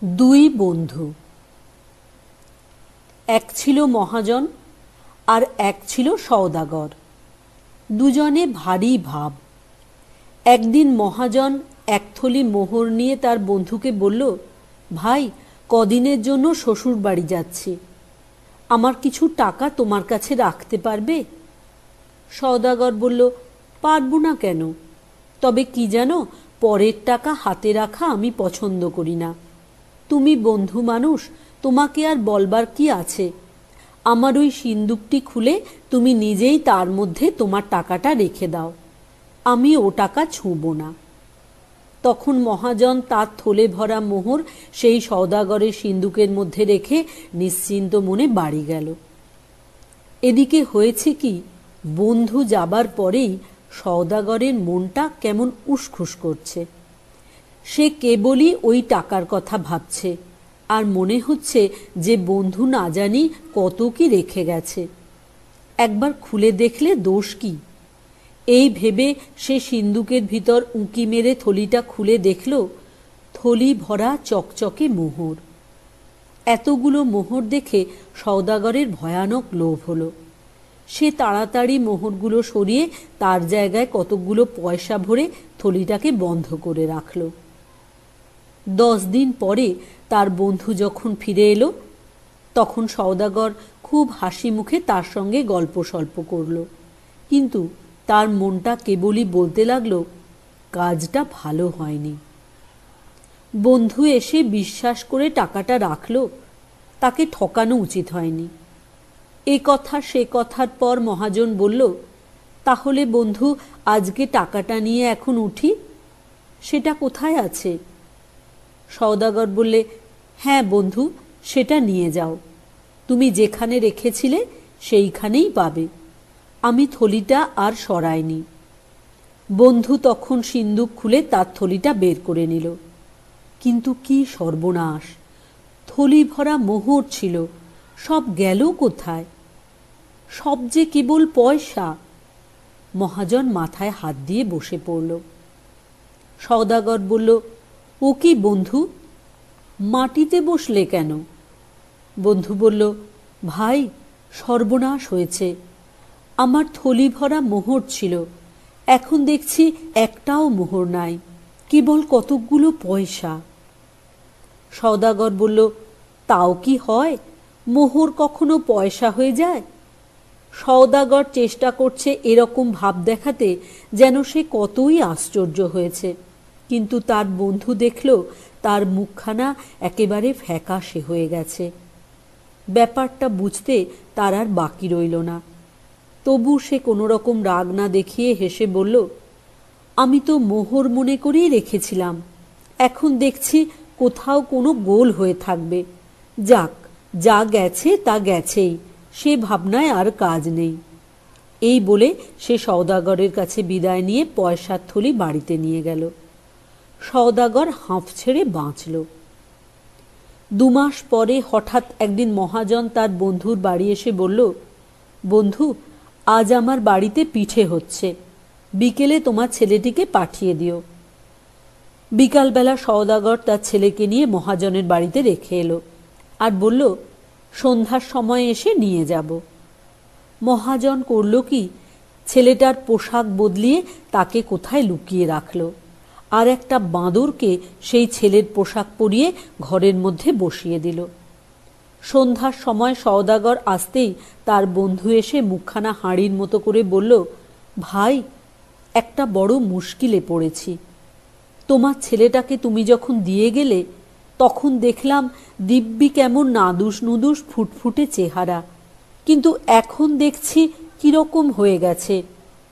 দুই বন্ধু। এক ছিল মহাজন আর এক ছিল সওদাগর। দুজনে ভারী ভাব। একদিন মহাজন এক থলি মোহর নিয়ে তার বন্ধুকে বলল, ভাই, কদিনের জন্য শ্বশুর বাড়ি যাচ্ছি, আমার কিছু টাকা তোমার কাছে রাখতে পারবে? সওদাগর বলল, পারবো না কেন, তবে কি জানো, পরের টাকা হাতে রাখা আমি পছন্দ করি না। তুমি বন্ধু মানুষ, তোমাকে আর বলবার কি আছে? আমার ওই সিন্দুকটি খুলে তুমি নিজেই তার মধ্যে তোমার টাকাটা রেখে দাও, আমি ও টাকা ছুঁব না। তখন মহাজন তার থলে ভরা মোহর সেই সওদাগরের সিন্দুকের মধ্যে রেখে নিশ্চিন্ত মনে বাড়ি গেল। এদিকে হয়েছে কি, বন্ধু যাবার পরেই সওদাগরের মনটা কেমন উসখুস করছে। সে কেবলই ওই টাকার কথা ভাবছে, আর মনে হচ্ছে যে বন্ধু না জানি কত কি রেখে গেছে, একবার খুলে দেখলে দোষ কি। এই ভেবে সে সিন্দুকের ভিতর উঁকি মেরে থলিটা খুলে দেখল, থলি ভরা চকচকে মোহর। এতগুলো মোহর দেখে সওদাগরের ভয়ানক লোভ হলো। সে তাড়াতাড়ি মোহরগুলো সরিয়ে তার জায়গায় কতকগুলো পয়সা ভরে থলিটাকে বন্ধ করে রাখল। 10 দিন পরে তার বন্ধু যখন ফিরে এলো, তখন সওদাগর খুব হাসি মুখে তার সঙ্গে গল্প সল্প করল, কিন্তু তার মনটা কেবলই বলতে লাগলো, কাজটা ভালো হয়নি। বন্ধু এসে বিশ্বাস করে টাকাটা রাখল, তাকে ঠকানো উচিত হয়নি। এ কথা সে কথার পর মহাজন বলল, তাহলে বন্ধু, আজকে টাকাটা নিয়ে এখন উঠি, সেটা কোথায় আছে? সওদাগর বললে, হ্যাঁ বন্ধু, সেটা নিয়ে যাও, তুমি যেখানে রেখেছিলে সেইখানেই পাবে, আমি থলিটা আর সরাইনি। বন্ধু তখন সিন্দুক খুলে তার থলিটা বের করে নিল, কিন্তু কি সর্বনাশ! থলি ভরা মোহর ছিল, সব গেল কোথায়? সব যে কেবল পয়সা। মহাজন মাথায় হাত দিয়ে বসে পড়ল। সওদাগর বলল, ও কি বন্ধু, মাটিতে বসলে কেন? বন্ধু বলল, ভাই, সর্বনাশ হয়েছে, আমার থলি ভরা মোহর ছিল, এখন দেখছি একটাও মোহর নাই, কেবল কতকগুলো পয়সা। সওদাগর বলল, তাও কি হয়, মোহর কখনো পয়সা হয়ে যায়? সওদাগর চেষ্টা করছে এরকম ভাব দেখাতে যেন সে কতই আশ্চর্য হয়েছে, কিন্তু তার বন্ধু দেখল তার মুখখানা একেবারে ফ্যাকাশে হয়ে গেছে। ব্যাপারটা বুঝতে তার আর বাকি রইল না। তবু সে কোনো রকম রাগ না দেখিয়ে হেসে বলল, আমি তো মোহর মনে করেই রেখেছিলাম, এখন দেখছি কোথাও কোনো গোল হয়ে থাকবে। যাক, যা গেছে তা গেছেই, সে ভাবনায় আর কাজ নেই। এই বলে সে সওদাগরের কাছে বিদায় নিয়ে পয়সার থলি বাড়িতে নিয়ে গেল। সওদাগর হাঁফ ছেড়ে বাঁচল। 2 মাস পরে হঠাৎ একদিন মহাজন তার বন্ধুর বাড়ি এসে বলল, বন্ধু, আজ আমার বাড়িতে পিঠে হচ্ছে, বিকেলে তোমার ছেলেটিকে পাঠিয়ে দিও। বিকালবেলা সওদাগর তার ছেলেকে নিয়ে মহাজনের বাড়িতে রেখে এলো, আর বলল, সন্ধ্যার সময় এসে নিয়ে যাব। মহাজন করল কি, ছেলেটার পোশাক বদলিয়ে তাকে কোথায় লুকিয়ে রাখল, আর একটা বাঁদরকে সেই ছেলের পোশাক পরিয়ে ঘরের মধ্যে বসিয়ে দিল। সন্ধ্যার সময় সওদাগর আসতেই তার বন্ধু এসে মুখখানা হাঁড়ির মতো করে বলল, ভাই, একটা বড় মুশকিলে পড়েছি। তোমার ছেলেটাকে তুমি যখন দিয়ে গেলে, তখন দেখলাম দিব্যি কেমন নাদুস নুদুস ফুটফুটে চেহারা, কিন্তু এখন দেখছি কিরকম হয়ে গেছে,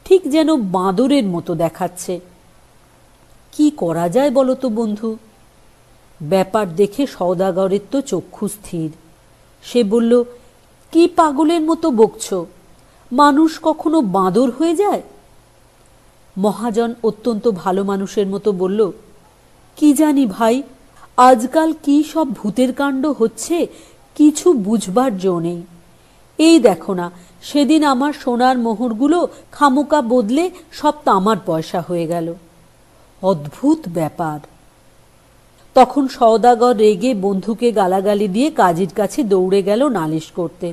ঠিক যেন বাঁদরের মতো দেখাচ্ছে। কি করা যায় বলো তো বন্ধু? ব্যাপার দেখে সওদাগরের তো চক্ষু স্থির। সে বলল, কি পাগলের মতো বকছ? মানুষ কখনো বাঁদর হয়ে যায়? মহাজন অত্যন্ত ভালো মানুষের মতো বলল, কি জানি ভাই, আজকাল কি সব ভূতের কাণ্ড হচ্ছে, কিছু বুঝবার জো নেই। এই দেখো না, সেদিন আমার সোনার মোহরগুলো খামোকা বদলে সব তামার পয়সা হয়ে গেল। অদ্ভুত ব্যাপার। তখন সওদাগর রেগে বন্ধুকে গালাগালি দিয়ে কাজীর কাছে দৌড়ে গেল নালিশ করতে।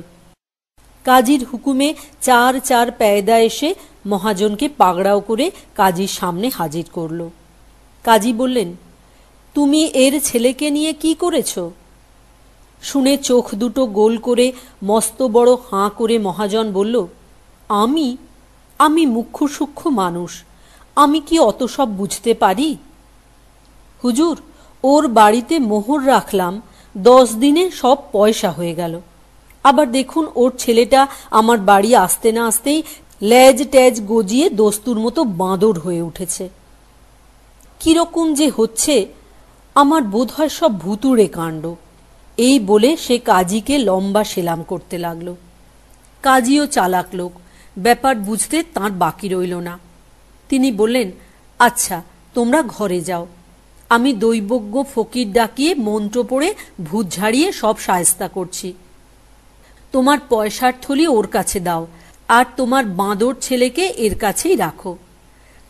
কাজীর হুকুমে চার চার পেয়দা এসে মহাজনকে পাগড়াও করে কাজীর সামনে হাজির করল। কাজী বললেন, তুমি এর ছেলেকে নিয়ে কি করেছ? শুনে চোখ দুটো গোল করে মস্ত বড় হাঁ করে মহাজন বলল, আমি মুখ্য সূক্ষ্ম মানুষ, আমি কি অত সব বুঝতে পারি? হুজুর, ওর বাড়িতে মোহর রাখলাম, 10 দিনে সব পয়সা হয়ে গেল। আবার দেখুন, ওর ছেলেটা আমার বাড়ি আসতে না আসতেই লেজ ট্যাজ গজিয়ে দস্তুর মতো বাঁদর হয়ে উঠেছে। কিরকম যে হচ্ছে, আমার বোধ হয় সব ভুতুড়ে কাণ্ড। এই বলে সে কাজীকে লম্বা সেলাম করতে লাগলো। কাজীও চালাক লোক, ব্যাপার বুঝতে তাঁর বাকি রইল না। তিনি বললেন, আচ্ছা, তোমরা ঘরে যাও, আমি দৈবজ্ঞ ফকির ডাকিয়ে মন্ত্র পড়ে ভূত ঝাড়িয়ে সব শায়েস্তা করছি। তোমার পয়সার থলি ওর কাছে দাও, আর তোমার বাঁদর ছেলেকে এর কাছেই রাখো।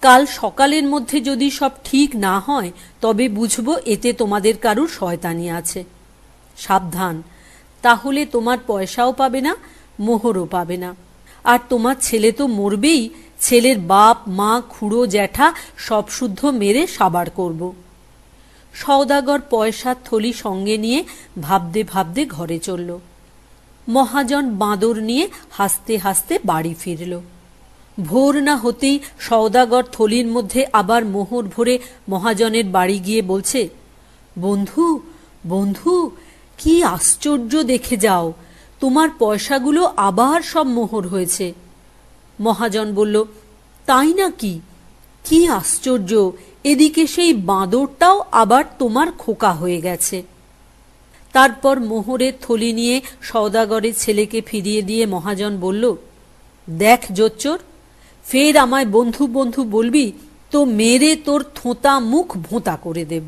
কাল সকালের মধ্যে যদি সব ঠিক না হয়, তবে বুঝবো এতে তোমাদের কারুর শয়তানি আছে। সাবধান, তাহলে তোমার পয়সাও পাবে না, মোহরও পাবে না। আর তোমার ছেলে তো মরবেই, ছেলের বাপ মা খুড়ো জ্যাঠা সব শুদ্ধ মেরে সাবার করব। সওদাগর পয়সার থলি সঙ্গে নিয়ে ভাবতে ভাবতে ঘরে চলল। মহাজন বাঁদর নিয়ে হাসতে হাসতে বাড়ি ফিরল। ভোর না হতেই সওদাগর থলির মধ্যে আবার মোহর ভরে মহাজনের বাড়ি গিয়ে বলছে, বন্ধু বন্ধু, কি আশ্চর্য দেখে যাও, তোমার পয়সাগুলো আবার সব মোহর হয়েছে। মহাজন বলল, তাই নাকি? কি আশ্চর্য, এদিকে সেই বাঁদরটাও আবার তোমার খোকা হয়ে গেছে। তারপর মোহরের থলি নিয়ে সওদাগরের ছেলেকে ফিরিয়ে দিয়ে মহাজন বলল, দেখ জোচ্চোর, ফের আমায় বন্ধু বন্ধু বলবি তো মেরে তোর থোঁতা মুখ ভোঁতা করে দেব।